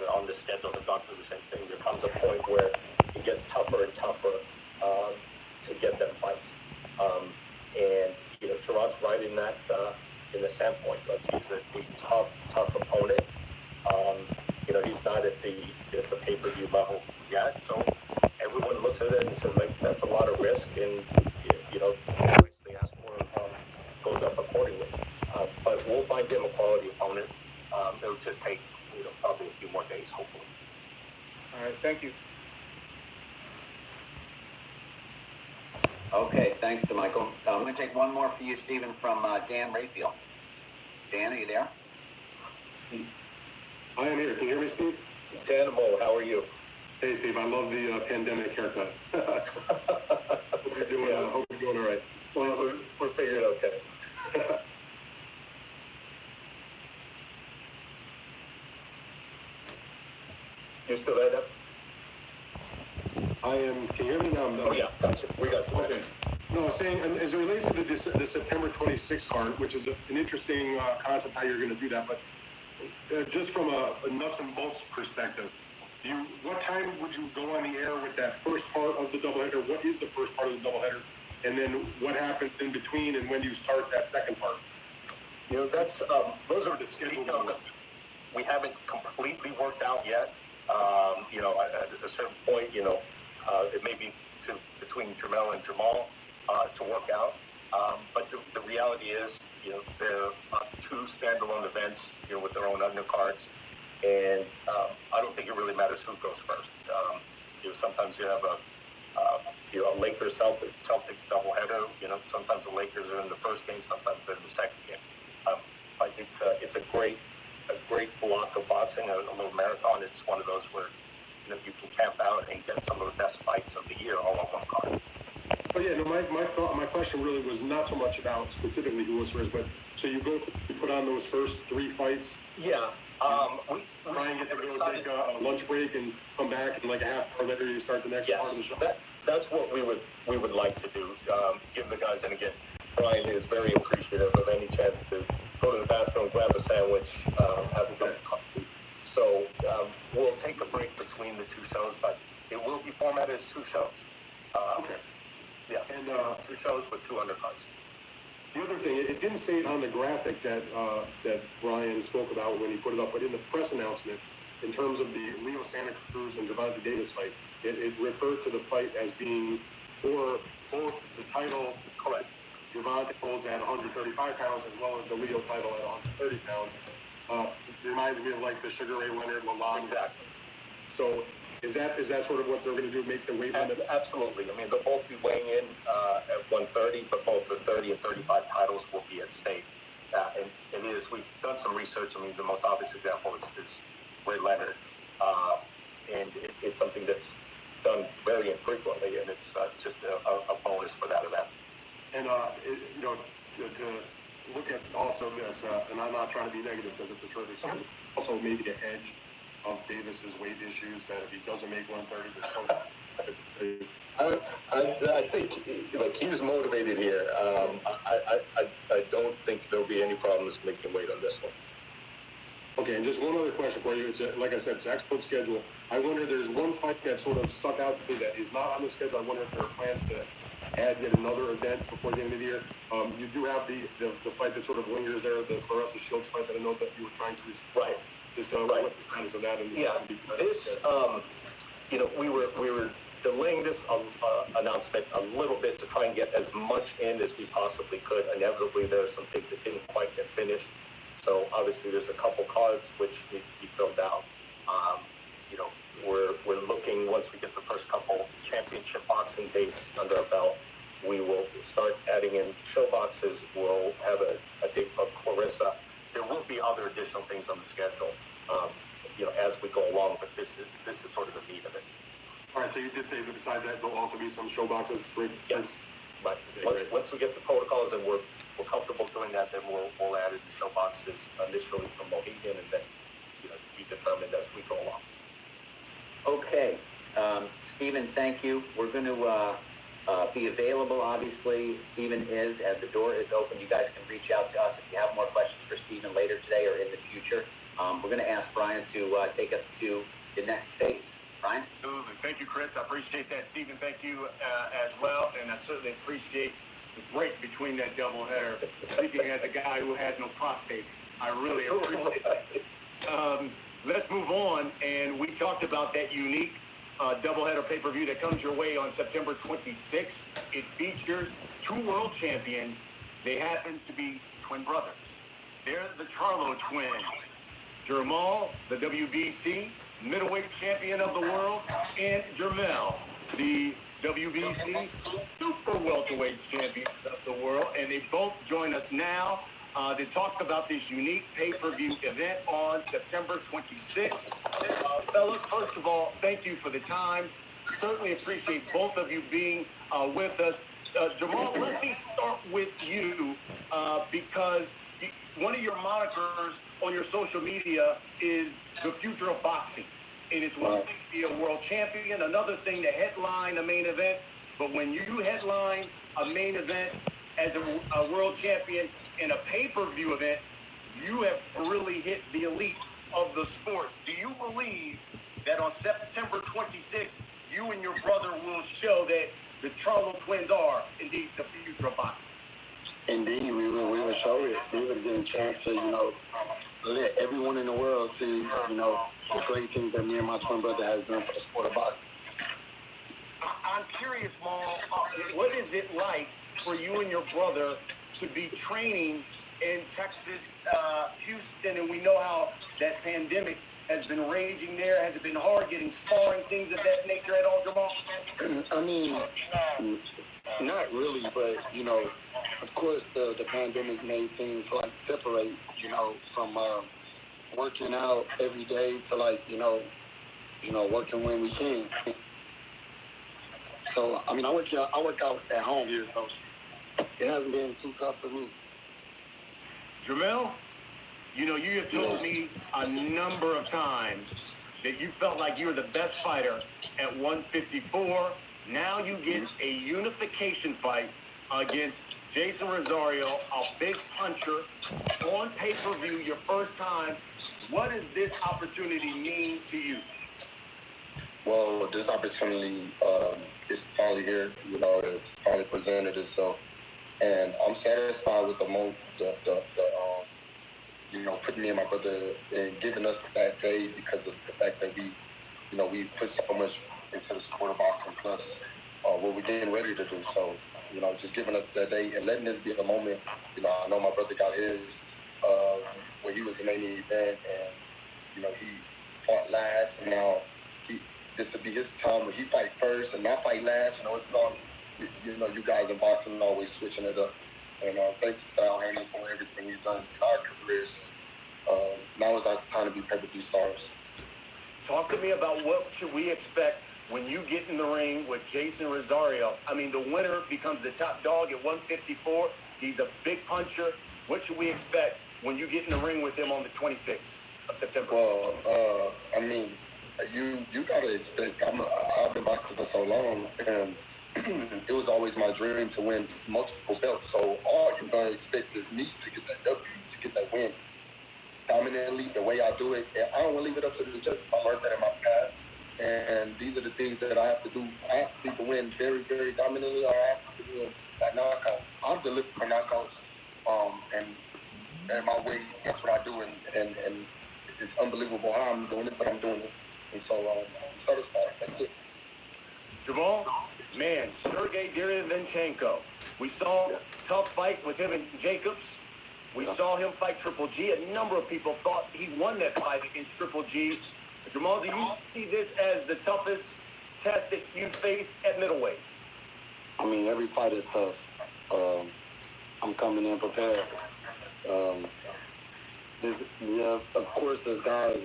on the schedule have gone through the same thing. There comes a point where it gets tougher and tougher to get them fights. And Gervonta's right in that in the standpoint. Like he's a tough opponent. He's not at the pay-per-view level yet, so everyone looks at it and says like that's a lot of risk, and the price they ask for goes up accordingly. But we'll find him a quality opponent. It'll just take probably a few more days, hopefully. All right, thank you. Okay, thanks to Michael. I'm going to take one more for you, Stephen, from Dan Rayfield. Dan, are you there? I am here. Can you hear me, Steve? Danimal, how are you? Hey, Steve. I love the pandemic haircut. Hope you're doing all right. Well, we're figuring okay. You still there, Deb? I am. Can you hear me now? Oh, yeah. Gotcha. We got you. Okay. No, I was saying, as it relates to the September 26th card, which is an interesting concept how you're going to do that, but just from a nuts and bolts perspective, what time would you go on the air with that first part of the doubleheader? What is the first part of the doubleheader? And then what happens in between, and when do you start that second part? That's those are the details that we haven't completely worked out yet. At a certain point, it may be between Jamel and Jamal to work out. But the reality is, they're two standalone events, with their own undercards, and I don't think it really matters who goes first. Sometimes you have a Lakers Celtics doubleheader. Sometimes the Lakers are in the first game, sometimes they're in the second game. But it's a great block of boxing, a little marathon. It's one of those where you can camp out and get some of the best fights of the year all on one card. Oh yeah, no. My question really was not so much about specifically who was first, but so you put on those first three fights. Yeah. Ryan get to go take a lunch break and come back, and like a half hour later you start the next part of the show. That's what we would like to do. Give the guys, and again, Brian is very appreciative of any chance to go to the bathroom, grab a sandwich, have a cup of coffee. So we'll take a break between the two shows, but it will be formatted as two shows. Okay. Yeah, and two shows with two undercards. The other thing, it didn't say it on the graphic that Brian spoke about when he put it up, but in the press announcement, in terms of the Leo Santa Cruz and Gervonta Davis fight, it referred to the fight as being for both the title. Correct. Gervonta holds at 135 pounds as well as the Leo title at 130 pounds. It reminds me of like the Sugar Ray Leonard Lalonde. Exactly. So is that sort of what they're going to do, make the weight limit? Absolutely. I mean, they'll both be weighing in at 130, but both the 30 and 35 titles will be at stake. And we've done some research. I mean, the most obvious example is Ray Leonard. And it's something that's done very infrequently, and it's just a bonus for that event. And, to look at also this, and I'm not trying to be negative because it's a terrific schedule, also maybe a hedge of Davis's weight issues that if he doesn't make 130, there's still... I think, he's motivated here. I don't think there'll be any problems making weight on this one. Okay, and just one other question for you. It's like I said, it's an excellent schedule. I wonder, there's one fight that sort of stuck out to me that is not on the schedule. I wonder if there are plans to add yet another event before the end of the year. You do have the fight that sort of lingers there, the Claressa Shields fight that I know that you were trying to... Right. Just what's the status of that? We were delaying this announcement a little bit to try and get as much in as we possibly could. Inevitably, there are some things that didn't quite get finished. So obviously, there's a couple cards which need to be filled out. We're looking, once we get the first couple championship boxing dates under our belt, we will start adding in show boxes. We'll have a date of Claressa. There will be other additional things on the schedule, as we go along, but this is sort of the meat of it. All right, so you did say that besides that, there'll also be some show boxes? Yes, but once we get the protocols and we're comfortable doing that, then we'll add in the show boxes initially from Mohegan, and then, to be determined as we go along. Okay, Stephen, thank you. We're going to be available, obviously. Stephen the door is open. You guys can reach out to us if you have more questions for Stephen later today or in the future. We're going to ask Brian to take us to the next phase. Brian? Absolutely. Thank you, Chris. I appreciate that. Stephen, thank you as well. And I certainly appreciate the break between that doubleheader. Speaking as a guy who has no prostate, I really appreciate it. Let's move on. And we talked about that unique doubleheader pay-per-view that comes your way on September 26th. It features two world champions. They happen to be twin brothers. They're the Charlo twins. Jermal, the WBC middleweight champion of the world, and Jermel, the WBC super welterweight champion of the world. And they both join us now to talk about this unique pay-per-view event on September 26th. Fellas, first of all, thank you for the time. Certainly appreciate both of you being with us. Jermal, let me start with you because one of your monikers on your social media is the future of boxing. And it's one thing to be a world champion, another thing to headline a main event. But when you headline a main event as a world champion in a pay-per-view event, you have really hit the elite of the sport. Do you believe that on September 26th, you and your brother will show that the Charlo twins are indeed the future of boxing? Indeed, we will show it. We will get a chance to, let everyone in the world see, the great thing that me and my twin brother has done for the sport of boxing. I'm curious, Maul, what is it like for you and your brother to be training in Texas, Houston, and we know how that pandemic has been raging there. Has it been hard getting sparring, things of that nature at all, Jermal? I mean, not really, but, of course, the pandemic made things, separate, from working out every day to, working when we can. So, I mean, I work out at home here, so it hasn't been too tough for me. Jermel, you have told me a number of times that you felt like you were the best fighter at 154. Now you get a unification fight against Jason Rosario, a big puncher, on pay-per-view, your first time. What does this opportunity mean to you? Well, this opportunity is finally here. It's finally presented itself, and I'm satisfied with putting me and my brother and giving us that day because of the fact that we put so much into the sport of boxing, plus what we're getting ready to do. So, just giving us that day and letting this be a moment. I know my brother got his when he was in any event, and he fought last, and now this will be his time where he fight first and I fight last. It's all you guys in boxing are always switching it up. And thanks to Al Heyman for everything he's done in our careers. Now is our time to be pay-per-view stars. Talk to me about what should we expect when you get in the ring with Jason Rosario. I mean, the winner becomes the top dog at 154. He's a big puncher. What should we expect when you get in the ring with him on the 26th of September? Well, I mean, you gotta expect. I've been boxing for so long, and it was always my dream to win multiple belts. So all you're gonna expect is me to get that W, to get that win dominantly, the way I do it. And I don't want to leave it up to the judges. I learned that in my past, and these are the things that I have to do. I have to either win very, very dominantly, or I have to win by knockout. I'm delivering for knockouts, and my way. That's what I do, and it's unbelievable how I'm doing it, but I'm doing it. And so I'm satisfied. That's it. Jamal, man, Sergey Dervechenko. We saw a tough fight with him and Jacobs. We saw him fight Triple G. A number of people thought he won that fight against Triple G. Jamal, do you see this as the toughest test that you faced at middleweight? I mean, every fight is tough. I'm coming in prepared. Of course, this guy is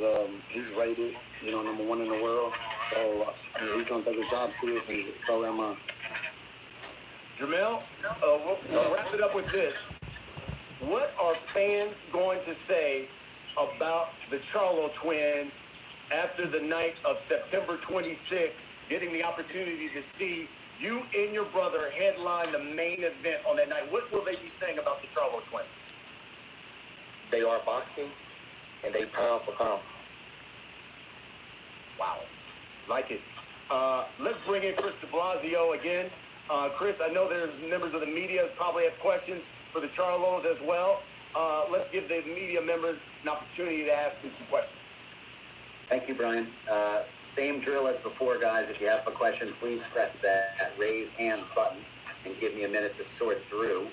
he's rated, number one in the world. So he's gonna take his job seriously. So am I. Jermel, we'll wrap it up with this. What are fans going to say about the Charlo twins after the night of September 26th, getting the opportunity to see you and your brother headline the main event on that night? What will they be saying about the Charlo twins? They are boxing. and they pound for pound. Wow. Like it. Let's bring in Chris de Blasio again. Chris, I know there's members of the media that probably have questions for the Charlos as well. Let's give the media members an opportunity to ask them some questions. Thank you, Brian. Same drill as before, guys. If you have a question, please press that raise hand button and give me a minute to sort through.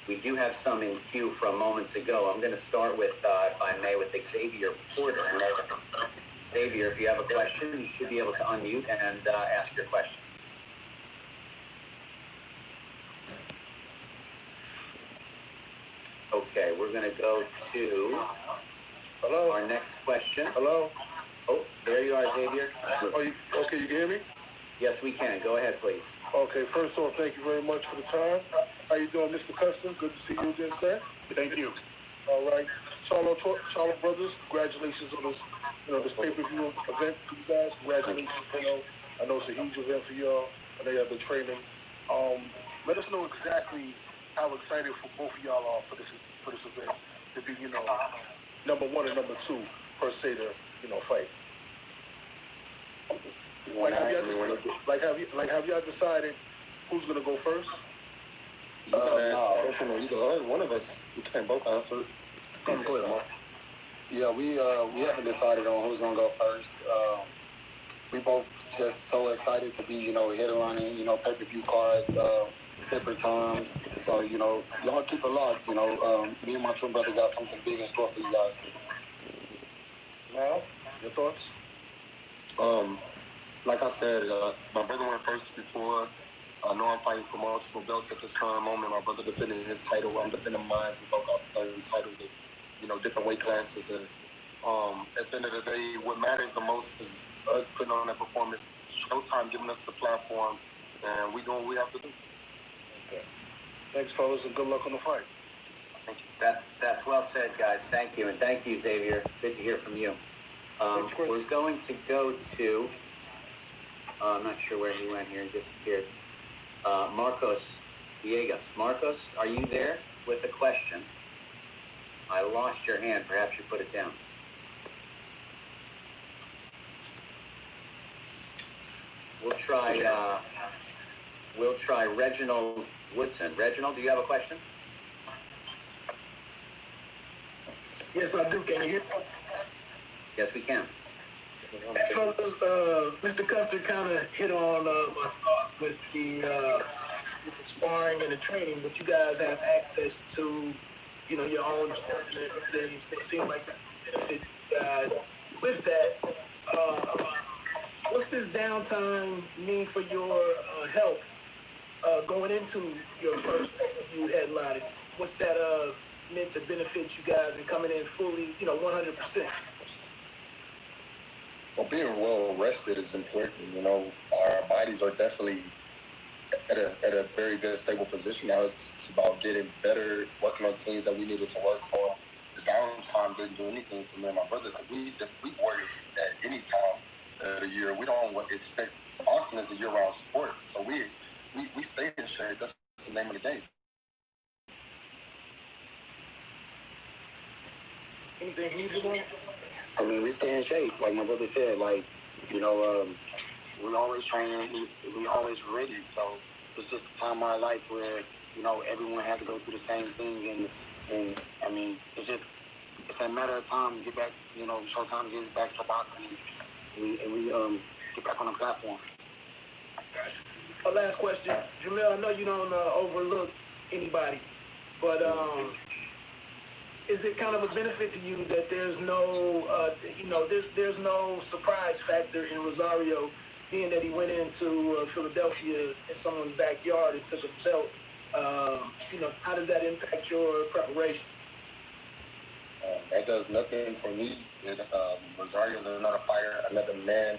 We do have some in queue from moments ago. I'm going to start with, if I may, with Xavier Porter. Xavier, if you have a question, you should be able to unmute and ask your question. Okay, we're going to go to Hello? our next question. Hello? Oh, there you are, Xavier. Okay, you can hear me? Yes, we can. Go ahead, please. Okay, first off, thank you very much for the time. How you doing, Mr. Custer? Good to see you again, sir. Thank you. All right. Charlo brothers, congratulations on this, this pay-per-view event for you guys. Congratulations, I know it's a huge event for y'all. I know you have been training. Let us know exactly how excited for both of y'all are for this event to be, number one and number two per se to, fight. Have y'all decided who's gonna go first? No, you go one of us. We can't both answer. Go ahead, Mark. Yeah, we haven't decided on who's gonna go first. We both just so excited to be, headlining, pay-per-view cards, separate times. So, y'all keep it locked. Me and my twin brother got something big in store for you guys. Now, your thoughts? Like I said, my brother went first before. I know I'm fighting for multiple belts at this current moment. My brother defending his title. I'm defending mine. We both got the same titles at, different weight classes. And at the end of the day, what matters the most is us putting on that performance. Showtime giving us the platform, and we doing what we have to do. Okay. Thanks, fellas, and good luck on the fight. Thank you. That's well said, guys. Thank you, and thank you, Xavier. Good to hear from you. We're going to go to. I'm not sure where he went here. He disappeared. Marcos Villegas. Marcos, are you there with a question? I lost your hand. Perhaps you put it down. We'll try Reginald Woodson. Reginald, do you have a question? Yes, I do. Can you hear me? Yes, we can. Fellas, Mr. Custer kind of hit on my thought with the sparring and the training, but you guys have access to, your own gym and everything. It seems like that benefit you guys. With that, what's this downtime mean for your health going into your first pay-per-view headlining? What's that meant to benefit you guys and coming in fully, 100%? Well, being well rested is important. Our bodies are definitely at a very good, stable position now. It's about getting better, working on things that we needed to work on. The downtime didn't do anything for me and my brother. We warriors at any time of the year. We don't expect boxing as a year-round sport. So we stay in shape. That's the name of the game. Anything you need to do? I mean, we stay in shape. Like my brother said, we always training, we always ready. So it's just a time in our life where, everyone had to go through the same thing. And I mean, it's a matter of time to get back, Showtime gets back to boxing and we get back on the platform. Last question. Jamil, I know you don't overlook anybody, but is it kind of a benefit to you that there's no, there's no surprise factor in Rosario, being that he went into Philadelphia in someone's backyard and took a belt? How does that impact your preparation? That does nothing for me. Rosario's another fighter, another man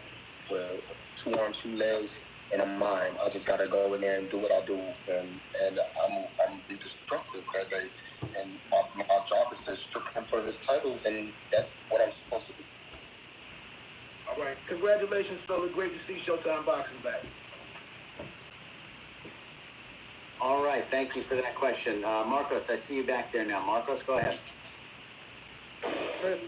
with 2 arms, 2 legs, and a mind. I just gotta go in there and do what I do, and I'm be destructive that day. And my job is to strip him for his titles, and that's what I'm supposed to do. All right. Congratulations, fella. Great to see Showtime Boxing back. All right. Thank you for that question. Marcos, I see you back there now. Marcos, go ahead. Chris,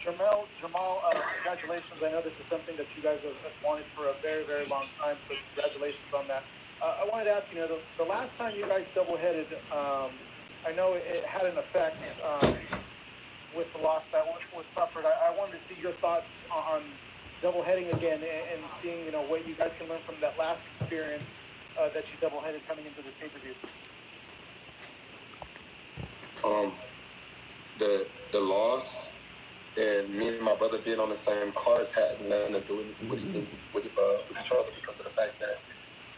Jamal, congratulations. I know this is something that you guys have wanted for a very, very long time, so congratulations on that. I wanted to ask, the last time you guys double-headed, I know it had an effect with the loss that was suffered. I wanted to see your thoughts on double-heading again and seeing, what you guys can learn from that last experience that you double-headed coming into this pay-per-view. The loss and me and my brother being on the same cars had nothing to do with each other because of the fact that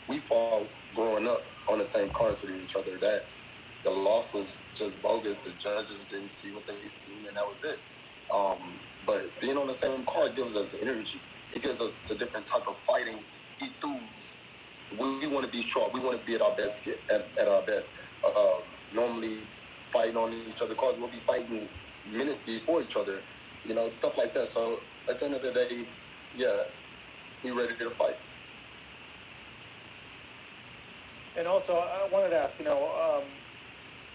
we fought growing up on the same cars with each other. That the loss was just bogus. The judges didn't see what they seen, and that was it. But being on the same car gives us energy. It gives us a different type of fighting ethos. We want to be sharp. We want to be at our best. At our best. Normally, fighting on each other's cars, we'll be fighting minutes before each other. Stuff like that. So at the end of the day, yeah, we ready to fight. And also, I wanted to ask,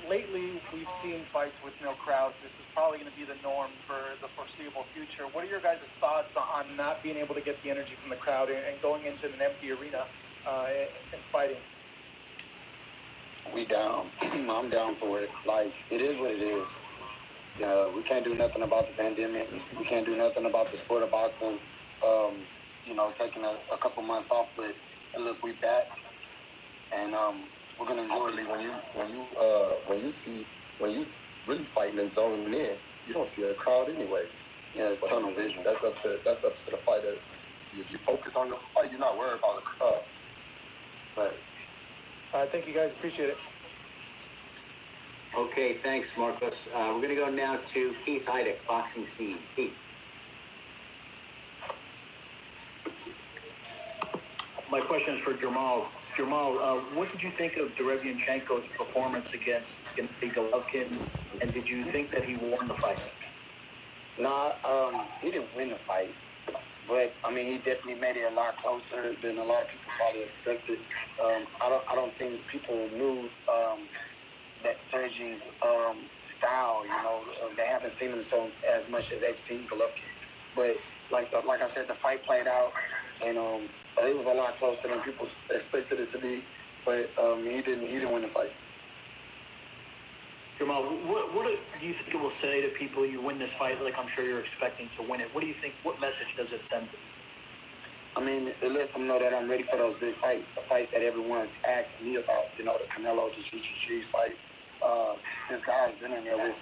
lately we've seen fights with no crowds. This is probably going to be the norm for the foreseeable future. What are your guys' thoughts on not being able to get the energy from the crowd and going into an empty arena and fighting? We down. I'm down for it. Like, it is what it is. We can't do nothing about the pandemic. We can't do nothing about the sport of boxing. Taking a couple months off, but look, we back, and we're gonna enjoy it. When you really fighting and zoning in, you don't see a crowd anyways. Yeah, it's tunnel vision. That's up to the fighter. If you focus on the fight, you're not worried about the crowd. But thank you guys. Appreciate it. Okay, thanks, Marcos. We're going to go now to Keith Heidick, Boxing Scene. Keith. My question is for Jamal. Jamal, what did you think of Dervechenko's performance against Golovkin, and did you think that he won the fight? Nah, he didn't win the fight, but he definitely made it a lot closer than a lot of people probably expected. I don't think people knew that Sergey's style. They haven't seen him so as much as they've seen Golovkin. But like I said, the fight played out, and it was a lot closer than people expected it to be. But he didn't win the fight. Jamal, what do you think it will say to people you win this fight? Like, I'm sure you're expecting to win it. What do you think? What message does it send to them? It lets them know that I'm ready for those big fights, the fights that everyone's asking me about. The Canelo, the GGG fight. This guy's been in there with